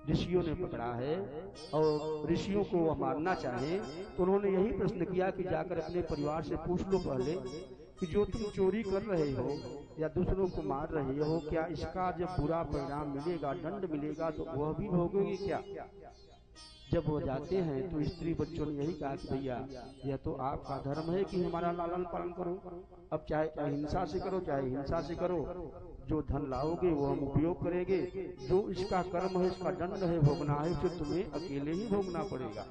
ऋषियों ने पकड़ा है और ऋषियों को वह मारना चाहे तो उन्होंने यही प्रश्न किया कि जाकर अपने परिवार से पूछ लो पहले कि जो तुम चोरी कर रहे हो या दूसरों को मार रहे हो, क्या इसका जब बुरा परिणाम मिलेगा, दंड मिलेगा, तो वह भी भोगोगे क्या? जब वो जाते हैं तो स्त्री बच्चों ने यही कहा कि भैया यह तो आपका धर्म है कि हमारा लालन पालन करो, अब चाहे अहिंसा से करो चाहे हिंसा से करो, जो धन लाओगे वो हम उपयोग करेंगे, जो इसका कर्म है, इसका दंड है भोगना है, उसे तुम्हें अकेले ही भोगना पड़ेगा।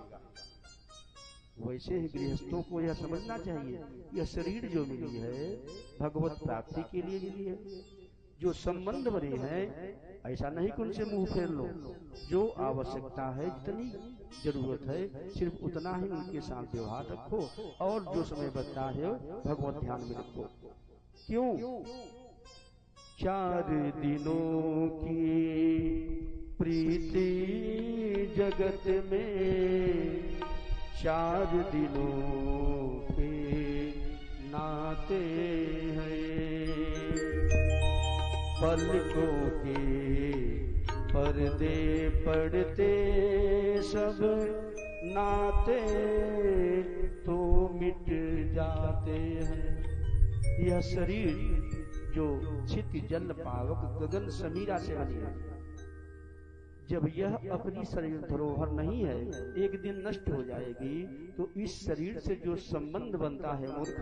वैसे ही गृहस्थों को यह समझना चाहिए, यह शरीर जो मिली है भगवत प्राप्ति के लिए मिली है। जो संबंध बने हैं ऐसा नहीं कि उनसे मुंह फेर लो, जो आवश्यकता है, जितनी जरूरत है सिर्फ उतना ही उनके साथ व्यवहार रखो और जो समय बचता है भगवत ध्यान में रखो। क्यों? 4 दिनों की प्रीति जगत में, 4 दिनों के नाते हैं, पलकों के पर्दे पड़ते सब नाते तो मिट जाते हैं। यह शरीर जो छित जल पावक गगन समीरा से बनी है, जब यह अपनी शरीर धरोहर नहीं है, एक दिन नष्ट हो जाएगी, तो इस शरीर से जो संबंध बनता है मूर्ख,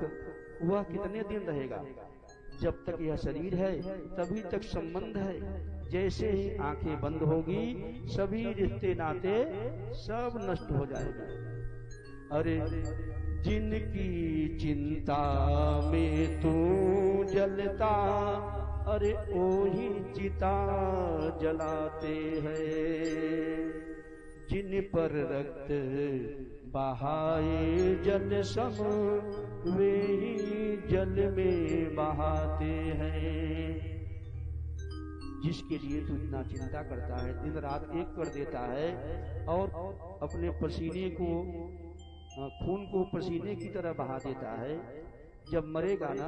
वह कितने दिन रहेगा? जब तक यह शरीर है तभी तक संबंध है। जैसे ही आंखें बंद होगी सभी रिश्ते नाते सब नष्ट हो जाएंगे। अरे जिनकी चिंता में तू जलता, अरे वही चिता जलाते हैं। जिन पर रक्त बहाए जल सम, वे ही जल में बहाते हैं। जिसके लिए तू इतना चिंता करता है, दिन रात एक कर देता है और अपने पसीने को, खून को पसीने की तरह बहा देता है, जब मरेगा ना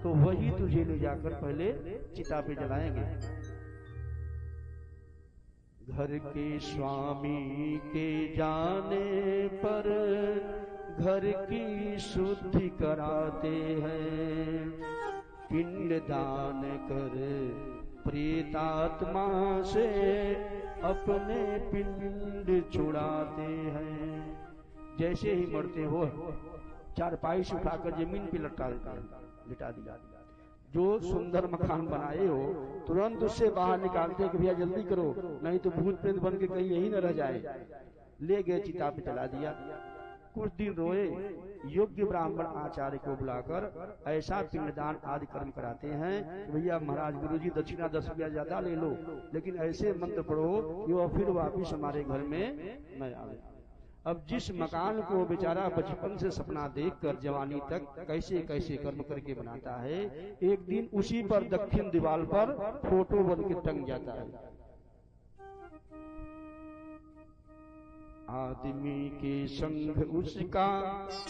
तो वही तुझे ले जाकर पहले चिता पे जलाएंगे। घर के स्वामी के जाने पर घर की शुद्धि कराते हैं, पिंड दान कर प्रेतात्मा से अपने पिंड छुड़ाते हैं। जैसे ही मरते हो चारपाई से उठाकर जमीन पे लिटा दिया। जो सुंदर मकान बनाए हो तुरंत उससे बाहर निकालते कि भैया जल्दी करो, नहीं तो भूत प्रेत बन के कहीं यही न रह जाए। ले गए चिता पे जला दिया। कुछ दिन रोए, योग्य ब्राह्मण आचार्य को बुलाकर ऐसा पिंडदान आदि कर्म कराते हैं कि भैया महाराज गुरुजी दक्षिणा 10 रुपया ज्यादा ले लो, लेकिन ऐसे मंत्र पढ़ो कि वह फिर वापिस हमारे घर में न आवे। अब जिस मकान को बेचारा बचपन से सपना देखकर जवानी तक कैसे कैसे कर्म करके बनाता है, एक दिन उसी पर दक्षिण दीवार पर फोटो बन के टंग जाता है। आदमी के संग उसका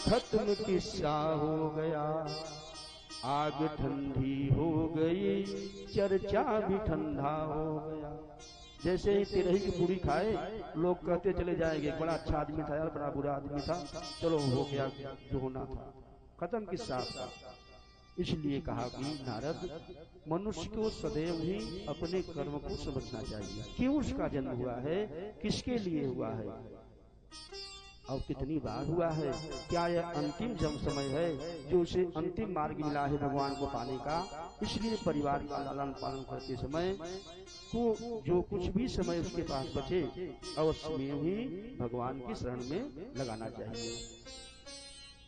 खत्म किस्सा हो गया, आग ठंडी हो गई, चर्चा भी ठंडा हो गया। जैसे ही तिरही की पूरी खाए लोग कहते चले जाएंगे बड़ा अच्छा आदमी था यार, बड़ा बुरा आदमी था, चलो हो गया जो होना था, खत्म किस्सा आपका। इसलिए कहा कि नारद, मनुष्य को सदैव ही अपने कर्म को समझना चाहिए। क्यों उसका जन्म हुआ है, किसके लिए हुआ है और कितनी बार हुआ है। क्या यह अंतिम जन्म समय है जो उसे अंतिम मार्ग मिला है भगवान को पाने का। इसलिए परिवार का लालन पालन करते समय को जो कुछ भी समय उसके पास बचे अवश्य में ही भगवान की शरण में लगाना चाहिए।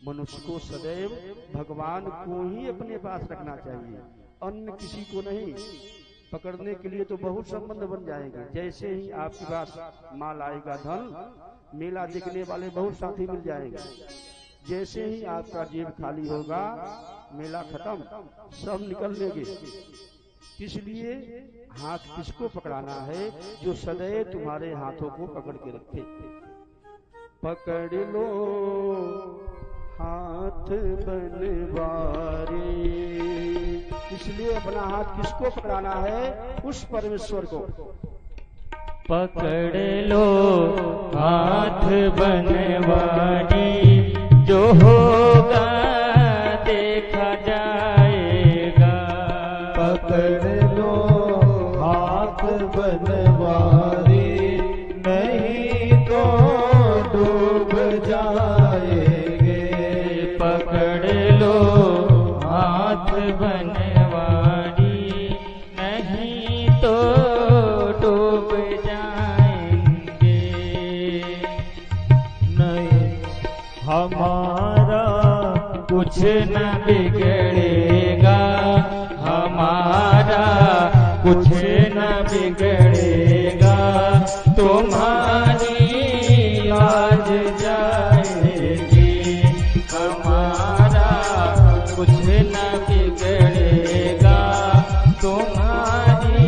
मनुष्य को सदैव भगवान को ही अपने पास रखना चाहिए, अन्य किसी को नहीं। पकड़ने के लिए तो बहुत संबंध बन जाएंगे। जैसे ही आपके पास माल आएगा धन, मेला देखने वाले बहुत साथी मिल जाएंगे। जैसे ही आपका जेब खाली होगा, मेला खत्म, सब निकल लेंगे। इसलिए हाथ किसको पकड़ाना है, जो सदैव तुम्हारे हाथों को पकड़ के रखे। पकड़ लो हाथ बनवारे, इसलिए अपना हाथ किसको पकड़ाना है, उस परमेश्वर को। पकड़ लो हाथ बनवारी, जो होगा देखा जाएगा। पकड़ लो हाथ बनवारी, नहीं तो डूब जाएंगे। पकड़ लो हाथ बनवारी, नहीं तो डूब जाएंगे। नहीं हमारा कुछ न बिगड़ेगा, हमारा कुछ न बिगड़ेगा, तुम्हारी आज जाएगी। हमारा कुछ न बिगड़ेगा, तुम्हारी